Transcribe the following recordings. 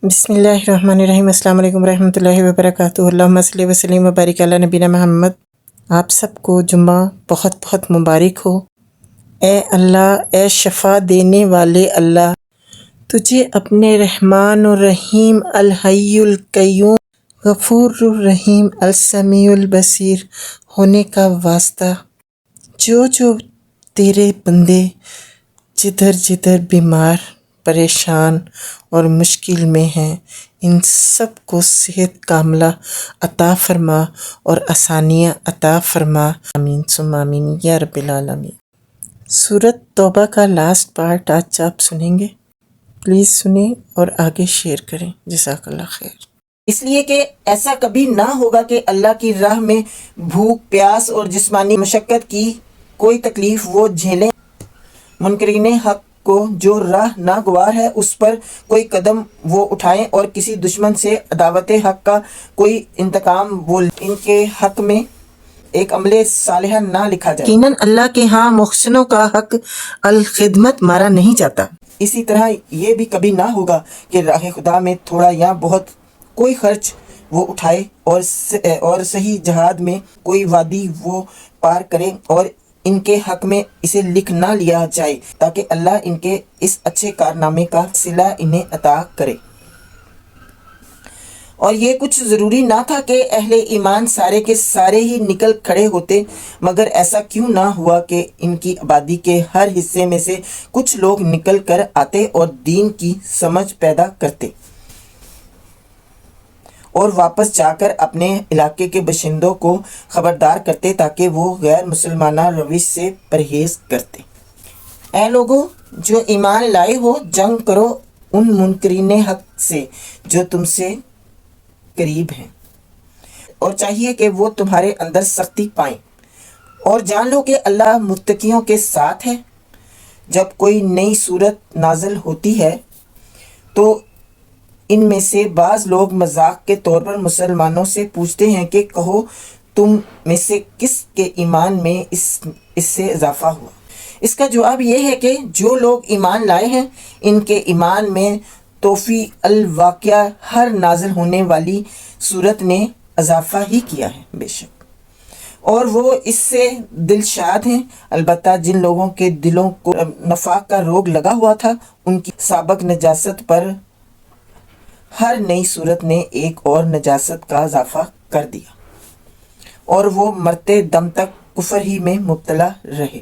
بسم اللہ الرحمن الرحیم۔ السلام علیکم ورحمۃ اللہ وبرکاتہ۔ اللہم صلی وسلم وبارک علی نبینا محمد۔ آپ سب کو جمعہ بہت بہت مبارک ہو۔ اے اللہ، اے شفا دینے والے اللہ، تجھے اپنے رحمان الرحیم الحی القیوم غفور الرحیم السمیع البصیر ہونے کا واسطہ، جو تیرے بندے جدھر جدھر بیمار، پریشان اور مشکل میں ہیں، ان سب کو صحت کاملہ عطا فرما اور آسانیاں عطا فرما، آمین ثم آمین یا رب العالمین۔ سورۃ توبہ کا لاسٹ پارٹ آج آپ سنیں گے، پلیز سنیں اور آگے شیئر کریں، جزاک اللہ خیر۔ اس لیے کہ ایسا کبھی نہ ہوگا کہ اللہ کی راہ میں بھوک، پیاس اور جسمانی مشقت کی کوئی تکلیف وہ جھیلیں۔ منکرین حق کو جو راہ ناگوار ہے اس پر کوئی قدم وہ اٹھائیں، اور کسی دشمن سے عداوت حق کا کوئی انتقام وہ ان کے حق میں ایک عمل صالحہ نہ لکھا جائے۔ یقیناً اللہ کے ہاں محسنوں کا حق الخدمت مارا نہیں جاتا۔ اسی طرح یہ بھی کبھی نہ ہوگا کہ راہ خدا میں تھوڑا یا بہت کوئی خرچ وہ اٹھائے، اور صحیح جہاد میں کوئی وادی وہ پار کرے اور ان کے حق میں اسے لکھ نہ لیا جائے، تاکہ اللہ ان کے اس اچھے کارنامے کا صلہ انہیں عطا کرے۔ اور یہ کچھ ضروری نہ تھا کہ اہل ایمان سارے کے سارے ہی نکل کھڑے ہوتے، مگر ایسا کیوں نہ ہوا کہ ان کی آبادی کے ہر حصے میں سے کچھ لوگ نکل کر آتے اور دین کی سمجھ پیدا کرتے، اور واپس جا کر اپنے علاقے کے باشندوں کو خبردار کرتے تاکہ وہ غیر مسلمانہ روش سے پرہیز کرتے۔ اے لوگو جو ایمان لائے ہو، جنگ کرو ان منکرین حق سے جو تم سے قریب ہیں، اور چاہیے کہ وہ تمہارے اندر سختی پائیں، اور جان لو کہ اللہ متقیوں کے ساتھ ہے۔ جب کوئی نئی صورت نازل ہوتی ہے تو ان میں سے بعض لوگ مذاق کے طور پر مسلمانوں سے پوچھتے ہیں کہ کہو تم میں سے کس کے ایمان میں اس سے اضافہ ہوا؟ اس کا جواب یہ ہے کہ جو لوگ ایمان لائے ہیں ان کے ایمان میں توفی الواقعہ ہر نازل ہونے والی صورت نے اضافہ ہی کیا ہے، بے شک، اور وہ اس سے دلشاد ہیں۔ البتہ جن لوگوں کے دلوں کو نفاق کا روگ لگا ہوا تھا، ان کی سابق نجاست پر ہر نئی صورت نے ایک اور نجاست کا اضافہ کر دیا، اور وہ مرتے دم تک کفر ہی میں مبتلا رہے۔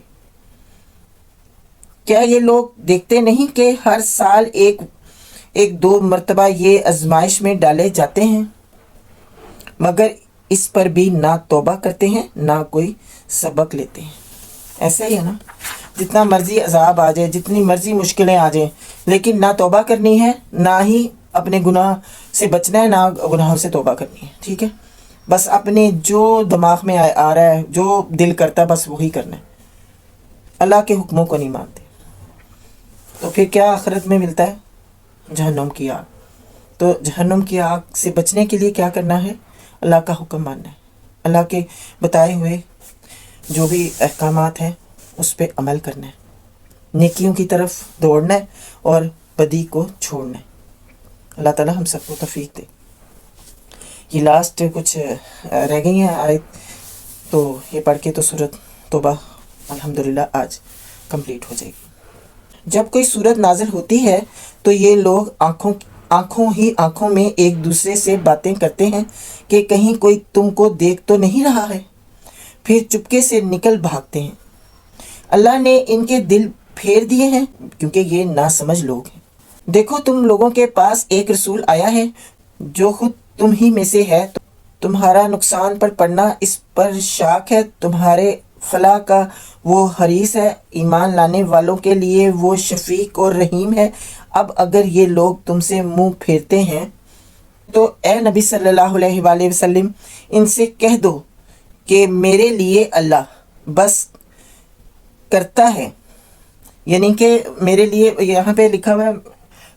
کیا یہ لوگ دیکھتے نہیں کہ ہر سال ایک دو مرتبہ یہ آزمائش میں ڈالے جاتے ہیں، مگر اس پر بھی نہ توبہ کرتے ہیں نہ کوئی سبق لیتے ہیں۔ ایسا ہی ہے نا، جتنا مرضی عذاب آ جائے، جتنی مرضی مشکلیں آ جائیں، لیکن نہ توبہ کرنی ہے، نہ ہی اپنے گناہ سے بچنا ہے، نہ گناہوں سے توبہ کرنی ہے، ٹھیک ہے؟ بس اپنے جو دماغ میں آ رہا ہے، جو دل کرتا ہے، بس وہی کرنا ہے۔ اللہ کے حکموں کو نہیں مانتے تو پھر کیا آخرت میں ملتا ہے؟ جہنم کی آگ۔ تو جہنم کی آگ سے بچنے کے لیے کیا کرنا ہے؟ اللہ کا حکم ماننا ہے، اللہ کے بتائے ہوئے جو بھی احکامات ہیں اس پہ عمل کرنا ہے، نیکیوں کی طرف دوڑنا ہے اور بدی کو چھوڑنا ہے۔ اللہ تعالیٰ ہم سب کو توفیق دے۔ یہ لاسٹ کچھ رہ گئی ہیں آیت، تو یہ پڑھ کے تو سورۃ توبہ الحمدللہ آج کمپلیٹ ہو جائے گی۔ جب کوئی سورت نازل ہوتی ہے تو یہ لوگ آنکھوں میں ایک دوسرے سے باتیں کرتے ہیں کہ کہیں کوئی تم کو دیکھ تو نہیں رہا ہے، پھر چپکے سے نکل بھاگتے ہیں۔ اللہ نے ان کے دل پھیر دیے ہیں کیونکہ یہ ناسمجھ لوگ ہیں۔ دیکھو تم لوگوں کے پاس ایک رسول آیا ہے جو خود تم ہی میں سے ہے، تمہارا نقصان پر پڑنا اس پر شاک ہے، تمہارے فلاح کا وہ حریص ہے، ایمان لانے والوں کے لیے وہ شفیق اور رحیم ہے۔ اب اگر یہ لوگ تم سے منہ پھیرتے ہیں تو اے نبی صلی اللہ علیہ وآلہ وسلم ان سے کہہ دو کہ میرے لیے اللہ بس کرتا ہے، یعنی کہ میرے لیے، یہاں پہ لکھا ہوا ہے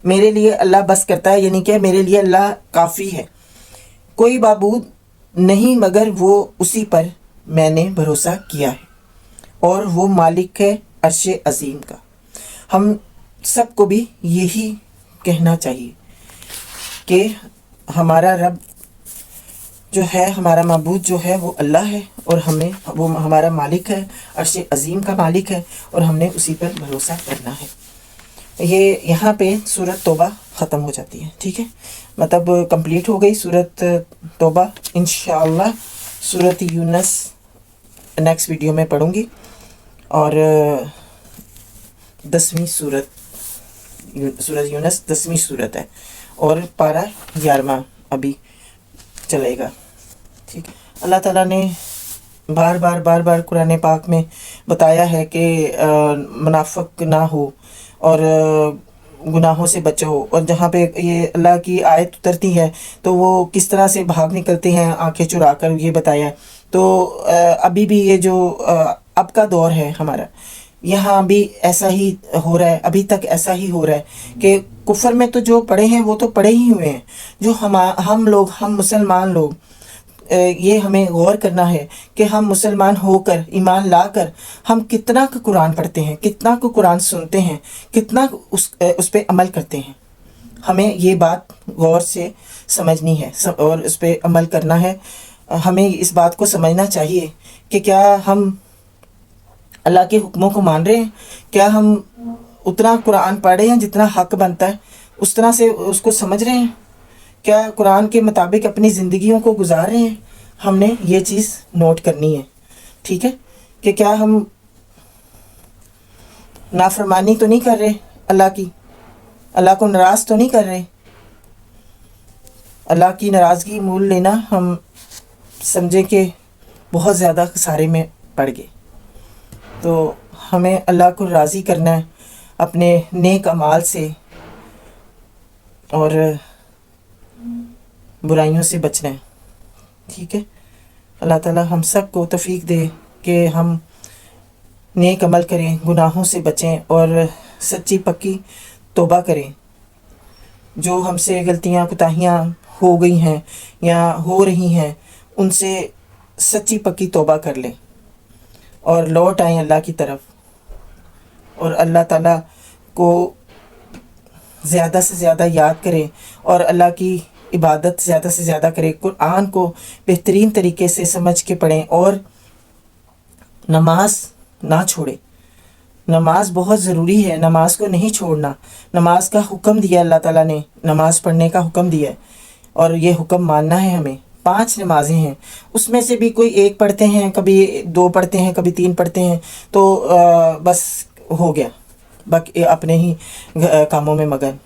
میرے لیے اللہ بس کرتا ہے، یعنی کہ میرے لیے اللہ کافی ہے، کوئی معبود نہیں مگر وہ اسی پر میں نے بھروسہ کیا ہے، اور وہ مالک ہے عرش عظیم کا۔ ہم سب کو بھی یہی کہنا چاہیے کہ ہمارا رب جو ہے، ہمارا معبود جو ہے وہ اللہ ہے، اور وہ ہمارا مالک ہے، عرش عظیم کا مالک ہے، اور ہم نے اسی پر بھروسہ کرنا ہے۔ یہ یہاں پہ سورۃ توبہ ختم ہو جاتی ہے، ٹھیک ہے، مطلب کمپلیٹ ہو گئی سورۃ توبہ۔ انشاءاللہ سورۃ یونس نیکسٹ ویڈیو میں پڑھوں گی، اور 10ویں سورت یونس 10ویں سورت ہے، اور پارہ 11واں ابھی چلے گا، ٹھیک ہے۔ اللہ تعالیٰ نے بار بار قرآن پاک میں بتایا ہے کہ منافق نہ ہو اور گناہوں سے بچو، اور جہاں پہ یہ اللہ کی آیت اترتی ہے تو وہ کس طرح سے بھاگ نکلتے ہیں آنکھیں چرا کر، یہ بتایا ہے۔ تو ابھی بھی یہ جو اب کا دور ہے ہمارا، یہاں بھی ایسا ہی ہو رہا ہے، ابھی تک ایسا ہی ہو رہا ہے کہ کفر میں تو جو پڑے ہیں وہ تو پڑے ہی ہوئے ہیں، جو ہم مسلمان لوگ، یہ ہمیں غور کرنا ہے کہ ہم مسلمان ہو کر، ایمان لا کر، ہم کتنا کو قرآن پڑھتے ہیں، کتنا کو قرآن سنتے ہیں، کتنا اس پہ عمل کرتے ہیں۔ ہمیں یہ بات غور سے سمجھنی ہے اور اس پہ عمل کرنا ہے۔ ہمیں اس بات کو سمجھنا چاہیے کہ کیا ہم اللہ کے حکموں کو مان رہے ہیں، کیا ہم اتنا قرآن پڑھ رہے ہیں جتنا حق بنتا ہے، اس طرح سے اس کو سمجھ رہے ہیں، کیا قرآن کے مطابق اپنی زندگیوں کو گزار رہے ہیں۔ ہم نے یہ چیز نوٹ کرنی ہے، ٹھیک ہے، کہ کیا ہم نافرمانی تو نہیں کر رہے اللہ کی، اللہ کو ناراض تو نہیں کر رہے۔ اللہ کی ناراضگی مول لینا ہم سمجھے کہ بہت زیادہ خسارے میں پڑ گئے۔ تو ہمیں اللہ کو راضی کرنا ہے اپنے نیک اعمال سے، اور برائیوں سے بچنا ہے، ٹھیک ہے۔ اللہ تعالیٰ ہم سب کو توفیق دے کہ ہم نیک عمل کریں، گناہوں سے بچیں، اور سچی پکی توبہ کریں۔ جو ہم سے غلطیاں کوتاہیاں ہو گئی ہیں یا ہو رہی ہیں، ان سے سچی پکی توبہ کر لیں اور لوٹ آئیں اللہ کی طرف، اور اللہ تعالیٰ کو زیادہ سے زیادہ یاد کریں، اور اللہ کی عبادت زیادہ سے زیادہ کریں، قرآن کو بہترین طریقے سے سمجھ کے پڑھیں، اور نماز نہ چھوڑیں۔ نماز بہت ضروری ہے، نماز کو نہیں چھوڑنا۔ نماز کا حکم دیا اللہ تعالیٰ نے، نماز پڑھنے کا حکم دیا ہے، اور یہ حکم ماننا ہے ہمیں۔ 5 نمازیں ہیں، اس میں سے بھی کوئی ایک پڑھتے ہیں، کبھی 2 پڑھتے ہیں، کبھی 3 پڑھتے ہیں، تو بس ہو گیا، باقی اپنے ہی کاموں میں مگن۔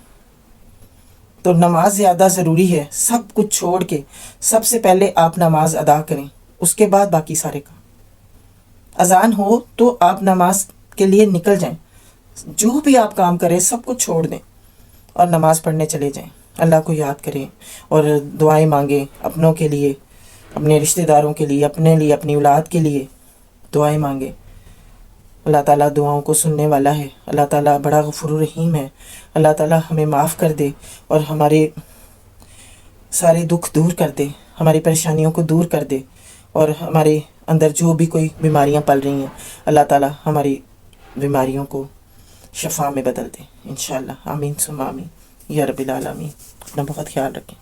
تو نماز زیادہ ضروری ہے، سب کچھ چھوڑ کے سب سے پہلے آپ نماز ادا کریں، اس کے بعد باقی سارے کام۔ اذان ہو تو آپ نماز کے لیے نکل جائیں، جو بھی آپ کام کریں سب کچھ چھوڑ دیں اور نماز پڑھنے چلے جائیں۔ اللہ کو یاد کریں اور دعائیں مانگیں، اپنوں کے لیے، اپنے رشتہ داروں کے لیے، اپنے لیے، اپنی اولاد کے لیے دعائیں مانگیں۔ اللہ تعالیٰ دعاؤں کو سننے والا ہے، اللہ تعالیٰ بڑا غفور الرحیم ہے۔ اللہ تعالیٰ ہمیں معاف کر دے اور ہمارے سارے دکھ دور کر دے، ہماری پریشانیوں کو دور کر دے، اور ہمارے اندر جو بھی کوئی بیماریاں پل رہی ہیں، اللہ تعالیٰ ہماری بیماریوں کو شفا میں بدل دے انشاءاللہ۔ آمین ثم آمین یا رب العالمین۔ اپنا بہت خیال رکھیں۔